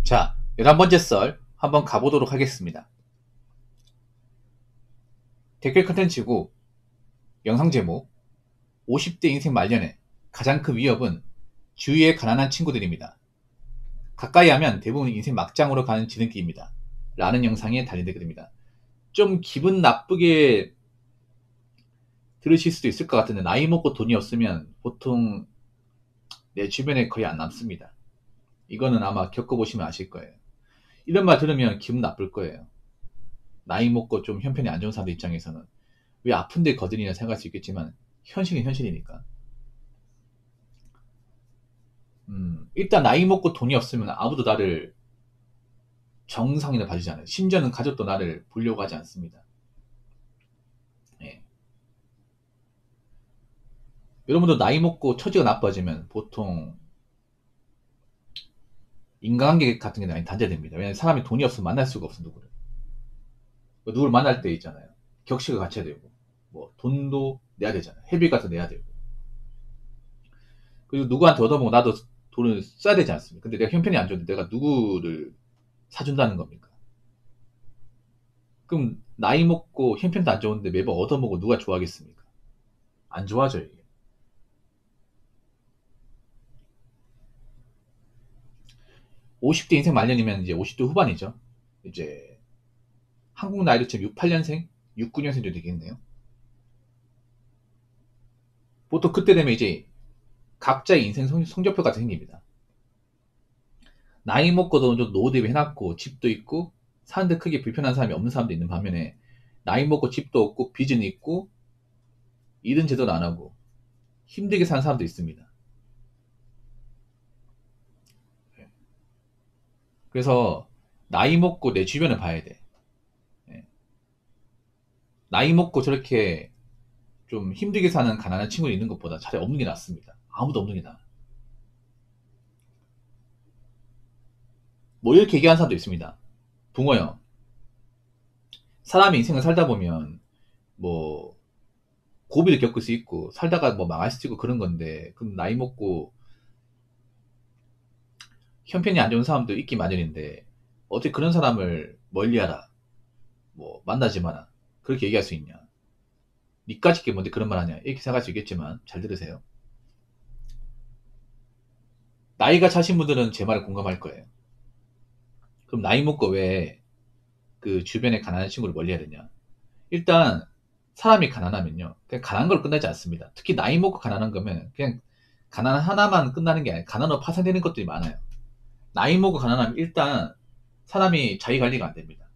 자, 11번째 썰 한번 가보도록 하겠습니다. 댓글 컨텐츠고 영상 제목 50대 인생 말년에 가장 큰 위협은 주위의 가난한 친구들입니다. 가까이 하면 대부분 인생 막장으로 가는 지름길입니다. 라는 영상에 달린 댓글입니다. 좀 기분 나쁘게 들으실 수도 있을 것 같은데 나이 먹고 돈이 없으면 보통 내 주변에 거의 안 남습니다. 이거는 아마 겪어보시면 아실 거예요. 이런 말 들으면 기분 나쁠 거예요. 나이 먹고 좀 형편이 안 좋은 사람들 입장에서는 왜 아픈데 거들이냐 생각할 수 있겠지만 현실은 현실이니까. 일단 나이 먹고 돈이 없으면 아무도 나를 정상이나 봐주지 않아요. 심지어는 가족도 나를 보려고 하지 않습니다. 예. 여러분도 나이 먹고 처지가 나빠지면 보통 인간관계 같은 게 많이 단절됩니다. 왜냐하면 사람이 돈이 없으면 만날 수가 없어 누구를. 누구를 만날 때 있잖아요. 격식을 갖춰야 되고 뭐 돈도 내야 되잖아요. 회비 같은 거 내야 되고. 그리고 누구한테 얻어먹고 나도 돈을 써야 되지 않습니까? 근데 내가 형편이 안 좋은데 내가 누구를 사준다는 겁니까? 그럼 나이 먹고 형편도 안 좋은데 매번 얻어먹고 누가 좋아하겠습니까? 안 좋아져 이게. 50대 인생 말년이면 이제 50대 후반이죠. 이제 한국 나이로 치면 68년생, 69년생 정도 되겠네요. 보통 그때 되면 이제 각자의 인생 성적표가 생깁니다. 나이 먹고도 좀 노후 대비해놨고 집도 있고 사는데 크게 불편한 사람이 없는 사람도 있는 반면에 나이 먹고 집도 없고 빚은 있고 일은 제대로 안 하고 힘들게 사는 사람도 있습니다. 그래서 나이 먹고 내 주변을 봐야 돼. 나이 먹고 저렇게 좀 힘들게 사는 가난한 친구가 있는 것보다 차라리 없는 게 낫습니다. 아무도 없는 게 나아. 뭐 이렇게 얘기하는 사람도 있습니다. 붕어요. 사람이 인생을 살다 보면 뭐 고비를 겪을 수 있고 살다가 뭐 망할 수도 있고 그런 건데 그럼 나이 먹고 형편이 안 좋은 사람도 있기 마련인데 어떻게 그런 사람을 멀리하라 뭐 만나지 마라 그렇게 얘기할 수 있냐. 니까짓 게 뭔데 그런 말 하냐 이렇게 생각할 수 있겠지만 잘 들으세요. 나이가 차신 분들은 제 말에 공감할 거예요. 그럼 나이 먹고 왜 그 주변에 가난한 친구를 멀리해야 되냐. 일단 사람이 가난하면요 그냥 가난한 걸 끝나지 않습니다. 특히 나이 먹고 가난한 거면 그냥 가난 하나만 끝나는 게 아니라 가난으로 파생되는 것들이 많아요. 나이 먹고 가난하면 일단 사람이 자기 관리가 안 됩니다.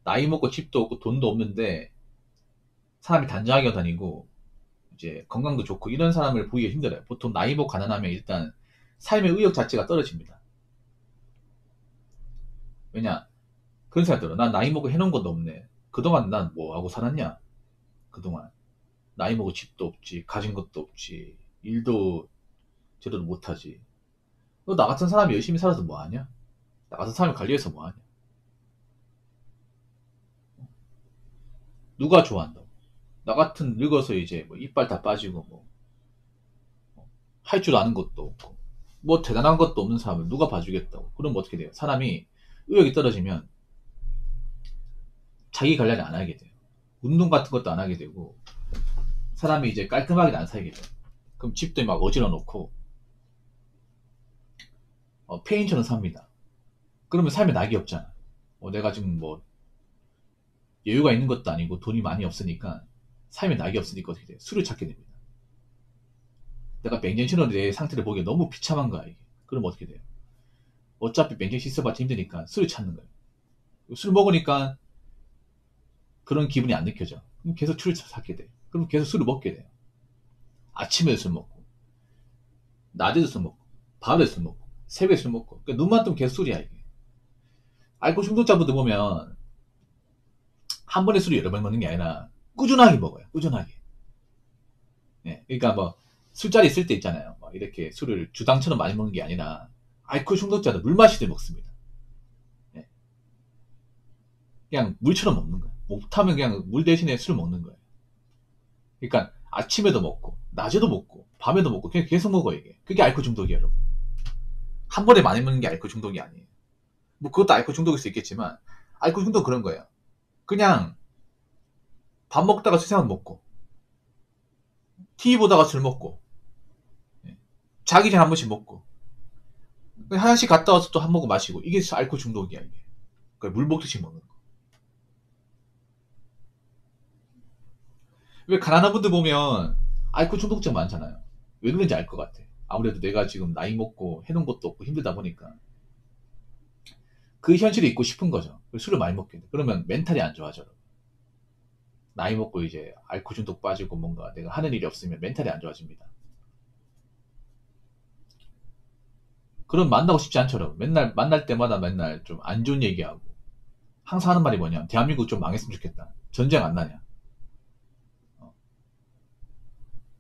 나이 먹고 집도 없고 돈도 없는데 사람이 단정하게 다니고 이제 건강도 좋고 이런 사람을 보기가 힘들어요. 보통 나이 먹고 가난하면 일단 삶의 의욕 자체가 떨어집니다. 왜냐? 그런 생각 들어. 난 나이 먹고 해놓은 것도 없네. 그동안 난 뭐 하고 살았냐? 그동안 나이 먹고 집도 없지, 가진 것도 없지, 일도 제대로 못하지. 너 나 같은 사람이 열심히 살아서 뭐 하냐? 나 같은 사람이 관리해서 뭐 하냐? 누가 좋아한다고? 나 같은 늙어서 이제 뭐 이빨 다 빠지고 뭐 할 줄 아는 것도 없고 뭐 대단한 것도 없는 사람을 누가 봐주겠다고. 그럼 어떻게 돼요? 사람이 의욕이 떨어지면 자기 관리를 안 하게 돼요. 운동 같은 것도 안 하게 되고 사람이 이제 깔끔하게 안 살게 돼요. 그럼 집도 막 어지러 놓고 폐인처럼 삽니다. 그러면 삶에 낙이 없잖아. 내가 지금 뭐 여유가 있는 것도 아니고 돈이 많이 없으니까 삶에 낙이 없으니까 어떻게 돼요? 술을 찾게 됩니다. 내가 맹장신호로 내 상태를 보기에 너무 비참한 거야 이게. 그럼 어떻게 돼요? 어차피 맹장신 있어봤자 힘드니까 술을 찾는 거예요. 술 먹으니까 그런 기분이 안 느껴져. 그럼 계속 술을 찾게 돼. 그럼 계속 술을 먹게 돼요. 아침에도 술 먹고, 낮에도 술 먹고, 밤에도 술 먹고, 새벽에 술 먹고. 그러니까 눈만 뜨면 계속 술이야 이게. 알코올 중독자분들 보면 한 번에 술을 여러 번 먹는 게 아니라 꾸준하게 먹어요. 꾸준하게. 예, 그러니까 뭐 술자리 있을 때 있잖아요. 막 이렇게 술을 주당처럼 많이 먹는 게 아니라 알코올 중독자도 물 마시듯 먹습니다. 예, 그냥 물처럼 먹는 거예요. 못하면 그냥 물 대신에 술 먹는 거예요. 그러니까 아침에도 먹고 낮에도 먹고 밤에도 먹고 그냥 계속 먹어요 이게. 그게 알코올 중독이에요 여러분. 한 번에 많이 먹는 게 알코올 중독이 아니에요. 뭐 그것도 알코올 중독일 수 있겠지만 알코올 중독은 그런 거예요. 그냥 밥 먹다가 술 한번 먹고 TV 보다가 술 먹고 자기 전에 한 번씩 먹고 화장실 갔다 와서 또 한 모금 마시고 이게 알코올 중독이야 이게. 그러니까 물 먹듯이 먹는 거. 왜 가난한 분들 보면 알코올 중독증 많잖아요. 왜 그런지 알 것 같아. 아무래도 내가 지금 나이 먹고 해놓은 것도 없고 힘들다 보니까 그 현실에 있고 싶은 거죠. 술을 많이 먹게 돼. 그러면 멘탈이 안 좋아져. 나이 먹고 이제 알코올 중독 빠지고 뭔가 내가 하는 일이 없으면 멘탈이 안 좋아집니다. 그럼 만나고 싶지 않죠. 맨날 만날 때마다 맨날 좀 안 좋은 얘기하고 항상 하는 말이 뭐냐. 대한민국 좀 망했으면 좋겠다. 전쟁 안 나냐.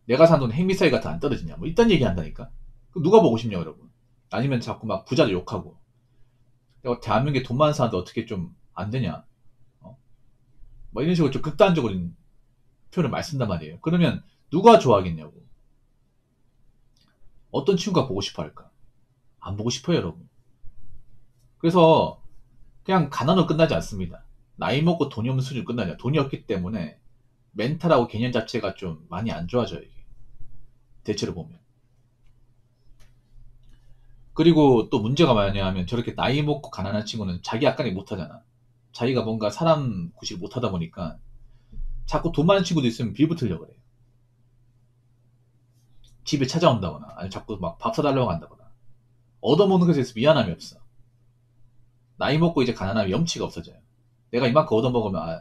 내가 산 돈 핵미사일 같은 안 떨어지냐. 뭐 이딴 얘기 한다니까. 누가 보고 싶냐 여러분. 아니면 자꾸 막 부자들 욕하고 내가 대한민국에 돈 많은 사람도 어떻게 좀 안 되냐. 뭐 이런 식으로 좀 극단적으로 표현을 많이 쓴단 말이에요. 그러면 누가 좋아하겠냐고. 어떤 친구가 보고 싶어 할까? 안 보고 싶어요 여러분. 그래서 그냥 가난으로 끝나지 않습니다. 나이 먹고 돈이 없는 수준으로 끝나냐. 돈이 없기 때문에 멘탈하고 개념 자체가 좀 많이 안 좋아져요 이게. 대체로 보면. 그리고 또 문제가 뭐냐 하면 저렇게 나이 먹고 가난한 친구는 자기 악간이 못하잖아. 자기가 뭔가 사람 구실 못하다 보니까 자꾸 돈 많은 친구도 있으면 빌붙으려고 그래요. 집에 찾아온다거나 아니 자꾸 막 밥 사달라고 한다거나 얻어먹는 것에 대해서 미안함이 없어. 나이 먹고 이제 가난하면 염치가 없어져요. 내가 이만큼 얻어먹으면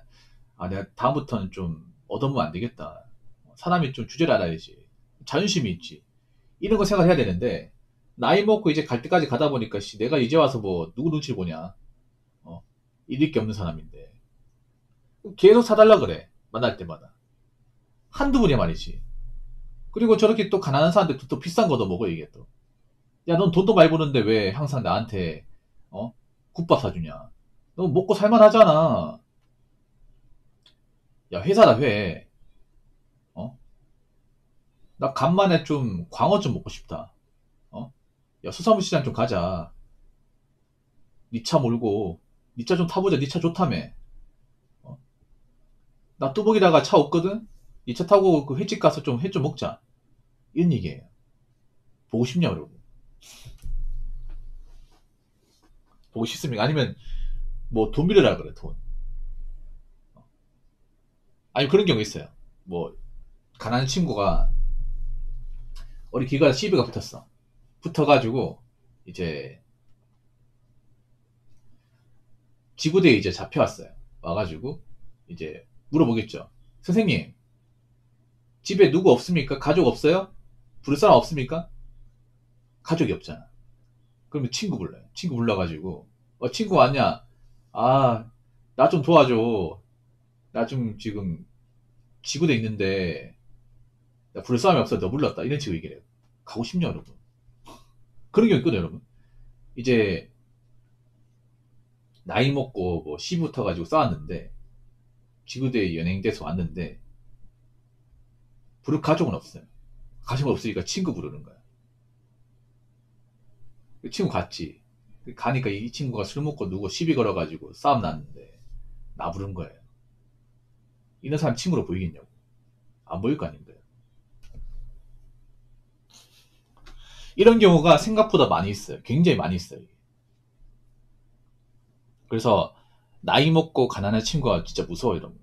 내가 다음부터는 좀 얻어먹으면 안 되겠다. 사람이 좀 주제를 알아야지. 자존심이 있지. 이런 거 생각해야 되는데 나이 먹고 이제 갈 때까지 가다 보니까 내가 이제 와서 뭐 누구 눈치를 보냐. 잃을 게 없는 사람인데 계속 사달라 그래. 만날 때마다. 한두 분이 말이지. 그리고 저렇게 또 가난한 사람들 또 비싼 거 얻어먹어 이게 또. 야, 넌 돈도 많이 버는데 왜 항상 나한테 국밥 사주냐. 너 먹고 살만하잖아. 야, 회사다 회. 어? 나 간만에 좀 광어 좀 먹고 싶다. 야, 수산물시장 좀 가자. 니 차 몰고 니 차 좀 타보자. 니 차 좋다며. 어? 나 뚜벅이다가 차 없거든. 니 차 타고 그 횟집 가서 좀 회 좀 먹자. 이런 얘기예요. 보고 싶냐 여러분. 보고 싶습니까? 아니면 뭐 돈 빌려라 그래 돈. 아니 그런 경우 있어요. 뭐 가난한 친구가 우리 기가 시비가 붙었어. 붙어가지고 이제 지구대에 이제 잡혀왔어요. 와가지고 이제 물어보겠죠. 선생님 집에 누구 없습니까? 가족 없어요? 부를 사람 없습니까? 가족이 없잖아. 그러면 친구 불러요. 친구 불러가지고 친구 왔냐? 나 좀 도와줘. 나 좀 지금 지구대에 있는데 나 부를 사람이 없어. 너 불렀다. 이런 식으로 얘기를 해요. 가고 싶냐 여러분? 그런 경우 있거든요 여러분. 이제 나이 먹고 뭐 시 붙어가지고 싸웠는데 지구대에 연행돼서 왔는데 부를 가족은 없어요. 가족은 없으니까 친구 부르는 거야. 그 친구 갔지. 가니까 이 친구가 술 먹고 누구 시비 걸어가지고 싸움 났는데 나 부른 거예요. 이런 사람 친구로 보이겠냐고. 안 보일 거 아닌가요? 이런 경우가 생각보다 많이 있어요. 굉장히 많이 있어요. 그래서 나이 먹고 가난한 친구가 진짜 무서워요. 이러면.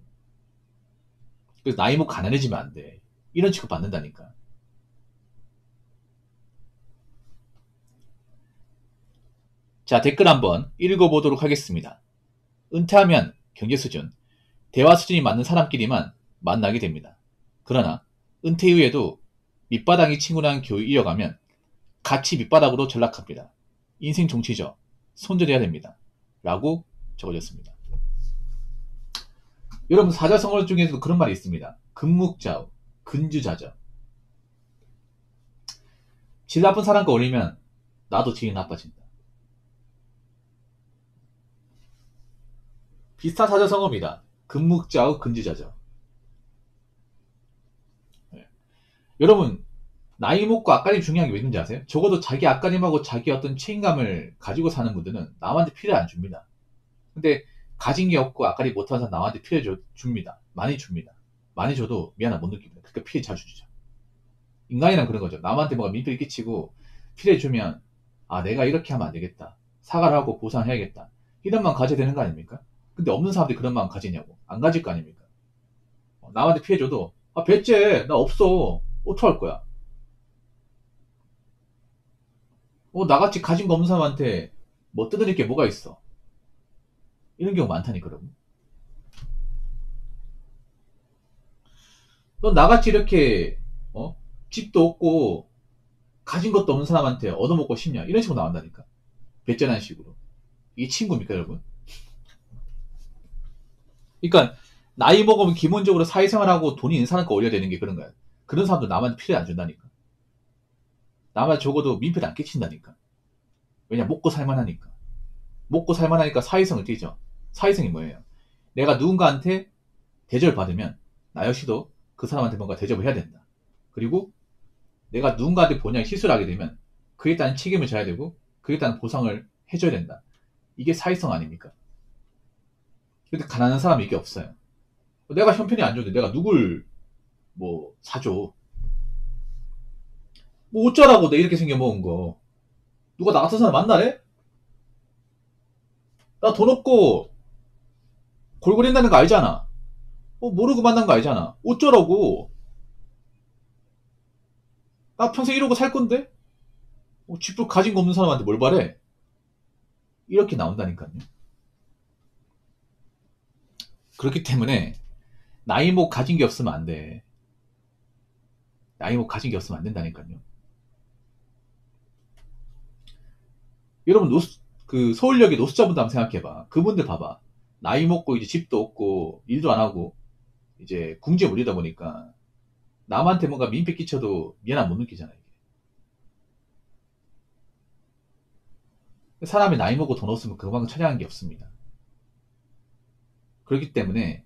그래서 나이 먹고 가난해지면 안 돼. 이런 취급 받는다니까. 자, 댓글 한번 읽어보도록 하겠습니다. 은퇴하면 경제 수준, 대화 수준이 맞는 사람끼리만 만나게 됩니다. 그러나 은퇴 이후에도 밑바닥이 친구랑 교류 이어가면 같이 밑바닥으로 전락합니다. 인생 종치죠. 손절해야 됩니다. 라고 적어졌습니다. 여러분 사자성어 중에서도 그런 말이 있습니다. 금묵자우, 근주자죠. 질 나쁜 사람과 어울리면 나도 질이 나빠진다. 비슷한 사자성어입니다. 금묵자우, 근주자죠. 네. 여러분 나이 먹고 앞가림 중요한 게 왜 있는지 아세요? 적어도 자기 앞가림하고 자기 어떤 책임감을 가지고 사는 분들은 남한테 피해를 안 줍니다. 근데 가진 게 없고 앞가림 못하는 사람 남한테 피해 줍니다. 많이 줍니다. 많이 줘도 미안함 못 느낍니다. 그러니까 피해 자주 주죠. 인간이란 그런 거죠. 남한테 뭐가 민폐를 끼치고 피해 주면 아 내가 이렇게 하면 안 되겠다. 사과를 하고 보상해야겠다. 이런 마음 가져야 되는 거 아닙니까? 근데 없는 사람들이 그런 마음 가지냐고. 안 가질 거 아닙니까? 남한테 피해 줘도 아 배째 나 없어. 어떡할 거야? 나같이 가진 거 없는 사람한테 뭐 뜯어낼 게 뭐가 있어? 이런 경우 많다니까, 여러분. 너 나같이 이렇게, 집도 없고, 가진 것도 없는 사람한테 얻어먹고 싶냐? 이런 식으로 나온다니까. 배째라는 식으로. 이게 친구입니까, 여러분? 그러니까, 나이 먹으면 기본적으로 사회생활하고 돈이 있는 사람과 어울려야 되는 게 그런 거야. 그런 사람도 남한테 피해를 안 준다니까. 남한테 적어도 민폐를 안 끼친다니까. 왜냐, 먹고 살만하니까. 먹고 살만하니까 사회성을 띠죠. 사회성이 뭐예요? 내가 누군가한테 대접을 받으면 나 역시도 그 사람한테 뭔가 대접을 해야 된다. 그리고 내가 누군가한테 본연의 실수를 하게 되면 그에 따른 책임을 져야 되고 그에 따른 보상을 해줘야 된다. 이게 사회성 아닙니까? 근데 가난한 사람이 이게 없어요. 내가 형편이 안 좋은데 내가 누굴 뭐 사줘. 뭐 어쩌라고 내 이렇게 생겨먹은 거. 누가 나 같은 사람 만나래? 나 돈 없고 골골인다는 거 알잖아. 모르고 만난 거 알잖아. 어쩌라고. 나 평생 이러고 살 건데? 집도 가진 거 없는 사람한테 뭘 바래? 이렇게 나온다니까요. 그렇기 때문에 나이 뭐 가진 게 없으면 안 돼. 나이 뭐 가진 게 없으면 안 된다니까요. 여러분 그 서울역의 노숙자분들 한번 생각해봐. 그분들 봐봐. 나이 먹고 이제 집도 없고 일도 안 하고 이제 궁지에 몰리다 보니까 남한테 뭔가 민폐 끼쳐도 미안함 못 느끼잖아요. 사람이 나이 먹고 돈 없으면 그만큼 처량한 게 없습니다. 그렇기 때문에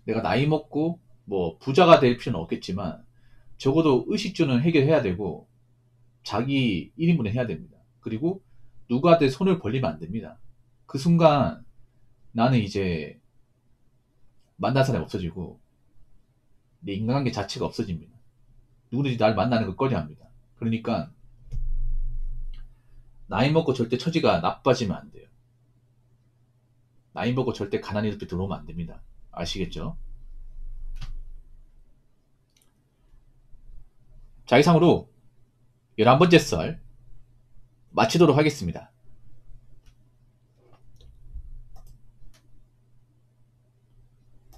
내가 나이 먹고 뭐 부자가 될 필요는 없겠지만 적어도 의식주는 해결해야 되고 자기 1인분은 해야 됩니다. 그리고 누구한테 손을 벌리면 안 됩니다. 그 순간 나는 이제 만날 사람이 없어지고 내 인간관계 자체가 없어집니다. 누구든지 날 만나는 걸 꺼려합니다. 그러니까 나이 먹고 절대 처지가 나빠지면 안 돼요. 나이 먹고 절대 가난이 옆에 들어오면 안 됩니다. 아시겠죠? 자, 이상으로 11번째 썰 마치도록 하겠습니다.